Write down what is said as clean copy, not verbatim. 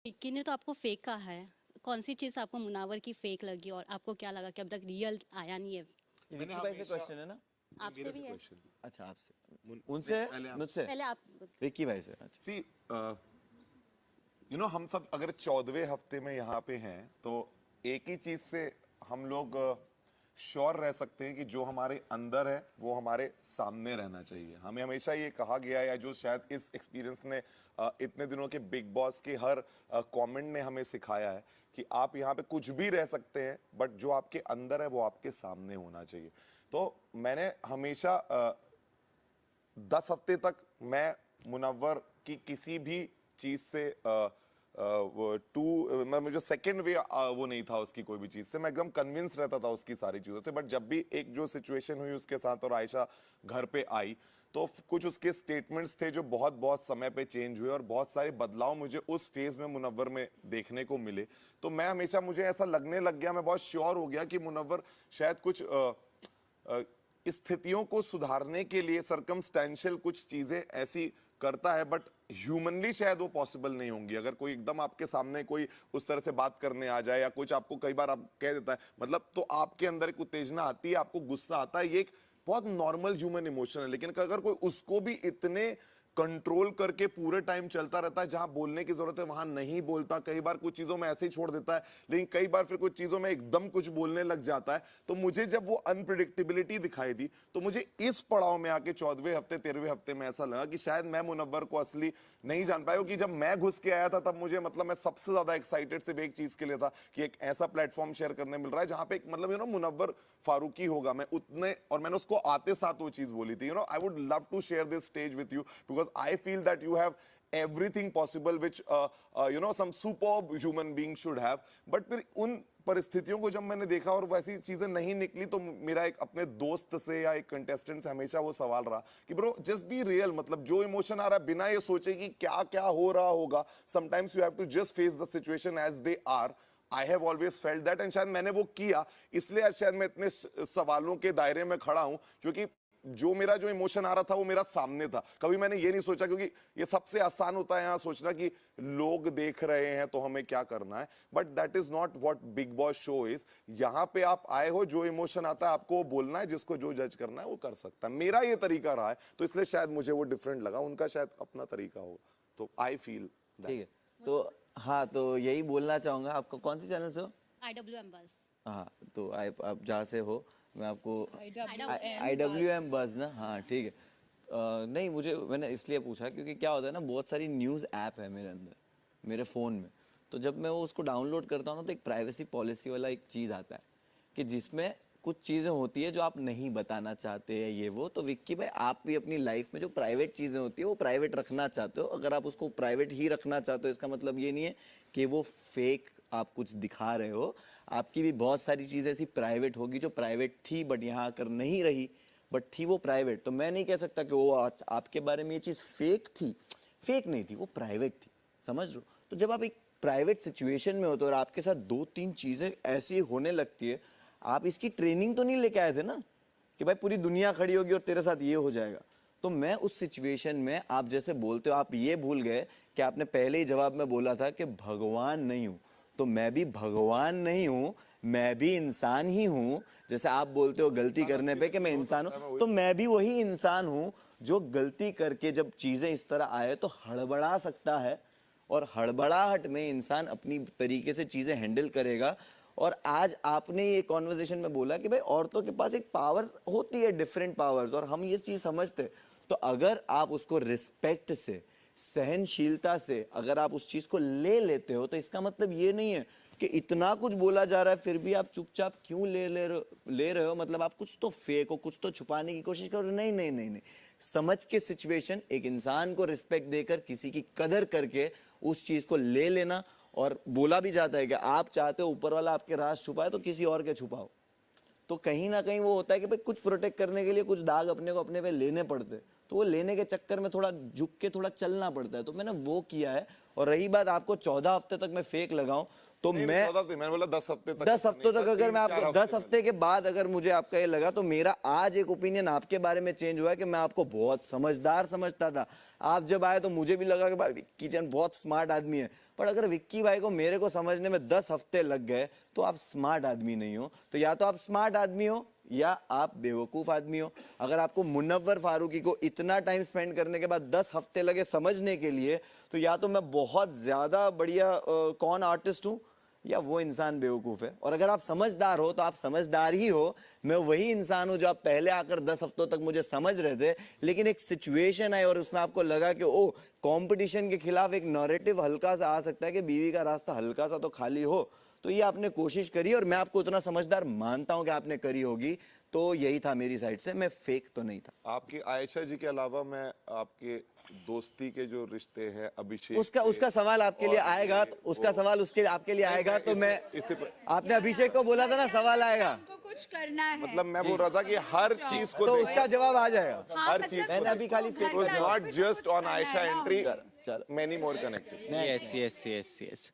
विक्की ने तो आपको फेक कहा है, कौन सी चीज़ आपको मुनावर की फेक लगी और आपको क्या लगा कि अब तक रियल आया नहीं है? ये विक्की भाई से क्वेश्चन है ना? आपसे भी है। अच्छा आपसे, उनसे, मुझसे, पहले आप विक्की भाई से। अच्छा सी हम सब अगर 14वें हफ्ते में यहाँ पे हैं तो एक ही चीज से हम लोग श्योर रह सकते हैं कि जो हमारे अंदर है वो हमारे सामने रहना चाहिए। हमें हमेशा ये कहा गया, या जो शायद इस एक्सपीरियंस ने इतने दिनों के बिग बॉस के हर कमेंट ने हमें सिखाया है कि आप यहाँ पे कुछ भी रह सकते हैं, बट जो आपके अंदर है वो आपके सामने होना चाहिए। तो मैंने हमेशा 10 हफ्ते तक मैं मुनव्वर की किसी भी चीज से मुझे सेकंड वे वो नहीं था उसकी कोई भी चीज से, मैं एकदम कन्विंस रहता था उसकी सारी चीजों से। बट जब भी एक जो सिचुएशन हुई उसके साथ और आयशा घर पे आई तो कुछ उसके स्टेटमेंट्स थे जो बहुत बहुत समय पे चेंज हुए और बहुत सारे बदलाव मुझे उस फेज में मुनव्वर में देखने को मिले। तो मैं हमेशा, मुझे ऐसा लगने लग गया, मैं बहुत श्योर हो गया कि मुनव्वर शायद कुछ स्थितियों को सुधारने के लिए सर्कमस्टेंशियल कुछ चीजें ऐसी करता है, बट ह्यूमनली शायद वो पॉसिबल नहीं होंगी। अगर कोई एकदम आपके सामने कोई उस तरह से बात करने आ जाए या कुछ आपको कई बार आप कह देता है, मतलब तो आपके अंदर एक उत्तेजना आती है, आपको गुस्सा आता है, ये एक बहुत नॉर्मल ह्यूमन इमोशन है। लेकिन अगर कोई उसको भी इतने कंट्रोल करके पूरे टाइम चलता रहता है, जहां बोलने की जरूरत है वहां नहीं बोलता, कई बार कुछ चीजों में ऐसे ही छोड़ देता है, लेकिन कई बार फिर कुछ चीजों में एकदम कुछ बोलने लग जाता है। तो मुझे जब वो अनप्रिडिक्टेबिलिटी दिखाई दी तो मुझे इस पड़ाव में आके 14वें हफ्ते 13वें हफ्ते में ऐसा लगा कि शायद मैं मुनव्वर को असली नहीं जान पाया। कि जब मैं घुस के आया था तब मुझे, मतलब मैं सबसे ज्यादा एक्साइटेड सिर्फ एक चीज के लिए था कि एक ऐसा प्लेटफॉर्म शेयर करने मिल रहा है जहां पे एक, मतलब मुनव्वर फारूकी होगा, मैं उतने, और मैंने उसको आते साथ वो चीज बोली थी, I would love to share this stage with you because I feel that you have everything possible which some superb human being should have. But फिर उन परिस्थितियों को जब मैंने देखा और वैसी चीजें नहीं निकली तो मेरा एक अपने दोस्त से या एक कंटेस्टेंट से हमेशा वो सवाल रहा कि ब्रो जस्ट बी रियल, मतलब जो इमोशन आ रहा है बिना ये सोचे कि क्या क्या हो रहा होगा, sometimes you have to just face the situation as they are. I have always felt that and शायद मैंने वो किया, इसलिए आज शायद मैं इतने सवालों के दायरे में खड़ा हूं, क्योंकि जो मेरा जो इमोशन आ रहा था वो मेरा सामने था। कभी मैंने ये नहीं सोचा, क्योंकि ये सबसे आसान होता है यहाँ सोचना कि लोग देख रहे हैं तो हमें क्या करना है, but that is not what big boss show is. यहाँ पे आप आए हो, जो इमोशन आता है आपको वो बोलना है, जिसको जो जज करना है वो कर सकता है। मेरा ये तरीका रहा है तो इसलिए शायद मुझे वो डिफरेंट लगा, उनका शायद अपना तरीका होगा, तो आई फील ठीक है। तो हाँ, तो यही बोलना चाहूंगा। आपको कौन सी चैनल से हो? IWM बस। हाँ, तो आप जहाँ से हो, मैं आपको IWM IWM बज़ ना, हाँ ठीक है। नहीं, मैंने इसलिए पूछा क्योंकि क्या होता है ना, बहुत सारी न्यूज़ ऐप है मेरे अंदर, मेरे फ़ोन में। तो जब मैं वो उसको डाउनलोड करता हूँ ना तो एक प्राइवेसी पॉलिसी वाला एक चीज़ आता है कि जिसमें कुछ चीज़ें होती है जो आप नहीं बताना चाहते हैं, ये वो। तो विक्की भाई, आप भी अपनी लाइफ में जो प्राइवेट चीज़ें होती है वो प्राइवेट रखना चाहते हो। अगर आप उसको प्राइवेट ही रखना चाहते हो, इसका मतलब ये नहीं है कि वो फेक आप कुछ दिखा रहे हो। आपकी भी बहुत सारी चीज़ें ऐसी प्राइवेट होगी जो प्राइवेट थी बट यहाँ आकर नहीं रही, बट थी वो प्राइवेट। तो मैं नहीं कह सकता कि वो आपके बारे में ये चीज़ फेक थी। फेक नहीं थी, वो प्राइवेट थी, समझ लो। तो जब आप एक प्राइवेट सिचुएशन में होते हो और आपके साथ 2-3 चीज़ें ऐसी होने लगती है, आप इसकी ट्रेनिंग तो नहीं लेके आए थे ना कि भाई पूरी दुनिया खड़ी होगी और तेरे साथ ये हो जाएगा। तो मैं उस सिचुएशन में, आप जैसे बोलते हो, आप ये भूल गए कि आपने पहले ही जवाब में बोला था कि भगवान नहीं हूँ। तो मैं भी भगवान नहीं हूँ, मैं भी इंसान ही हूँ। जैसे आप बोलते हो गलती करने पे कि मैं इंसान हूँ, तो मैं भी वही इंसान हूँ जो गलती करके जब चीज़ें इस तरह आए तो हड़बड़ा सकता है, और हड़बड़ाहट में इंसान अपनी तरीके से चीज़ें हैंडल करेगा। और आज आपने ये कॉन्वर्जेशन में बोला कि भाई औरतों के पास एक पावर्स होती है, डिफरेंट पावर्स, और हम ये चीज़ समझते हैं। तो अगर आप उसको रिस्पेक्ट से, सहनशीलता से अगर आप उस चीज़ को ले लेते हो, तो इसका मतलब ये नहीं है कि इतना कुछ बोला जा रहा है फिर भी आप चुपचाप क्यों ले रहे हो, मतलब आप कुछ तो फेक हो, कुछ तो छुपाने की कोशिश करो। नहीं नहीं नहीं नहीं, समझ के सिचुएशन, एक इंसान को रिस्पेक्ट देकर, किसी की कदर करके उस चीज़ को ले लेना। और बोला भी जाता है कि आप चाहते हो ऊपर वाला आपके राज छुपाए तो किसी और के छुपाओ। तो कहीं ना कहीं वो होता है कि भाई कुछ प्रोटेक्ट करने के लिए कुछ दाग अपने को अपने पे लेने पड़ते। तो वो लेने के चक्कर में थोड़ा झुक के थोड़ा चलना पड़ता है, तो मैंने वो किया है। और रही बात आपको 14 हफ्ते तक मैं फेक लगाऊं, तो नहीं, मैं 14 मैंने बोला 10 हफ्ते तक, 10 हफ्तों तक अगर मैं 3-4 आपको 10 हफ्ते के बाद अगर मुझे आपका ये लगा, तो मेरा आज एक ओपिनियन आपके बारे में चेंज हुआ है कि मैं आपको बहुत समझदार समझता था। आप जब आए तो मुझे भी लगा कि भाई विक्की चैन बहुत स्मार्ट आदमी है, पर अगर विक्की भाई को मेरे को समझने में 10 हफ्ते लग गए तो आप स्मार्ट आदमी नहीं हो। तो या तो आप स्मार्ट आदमी हो या आप बेवकूफ आदमी हो। अगर आपको मुनव्वर फारूकी को इतना टाइम स्पेंड करने के बाद 10 हफ्ते लगे समझने के लिए, तो या तो मैं बहुत ज्यादा बढ़िया कौन आर्टिस्ट हूं या वो इंसान बेवकूफ है। और अगर आप समझदार हो तो आप समझदार ही हो। मैं वही इंसान हूं जो आप पहले आकर 10 हफ्तों तक मुझे समझ रहे थे, लेकिन एक सिचुएशन आई और उसमें आपको लगा कि ओ कंपटीशन के खिलाफ एक नैरेटिव हल्का सा आ सकता है कि बीवी का रास्ता हल्का सा तो खाली हो। तो ये आपने कोशिश करी और मैं आपको उतना समझदार मानता हूं कि आपने करी होगी। तो यही था मेरी साइड से, मैं फेक तो नहीं था। आपकी आयशा जी के अलावा मैं आपके दोस्ती के जो रिश्ते हैं अभिषेक उसका सवाल आपके लिए आएगा, उसका सवाल उसके आपके लिए आएगा। तो मैं आपने अभिषेक को बोला था ना सवाल आएगा, हमको कुछ करना है। मतलब मैं बोल रहा था कि हर चीज को तो उसका जवाब आ जाएगा। हाँ, हर मतलब चीज मैंने अभी खाली it was not just on Ayesha entry, चलो many more connected। Yes, yes, yes, yes.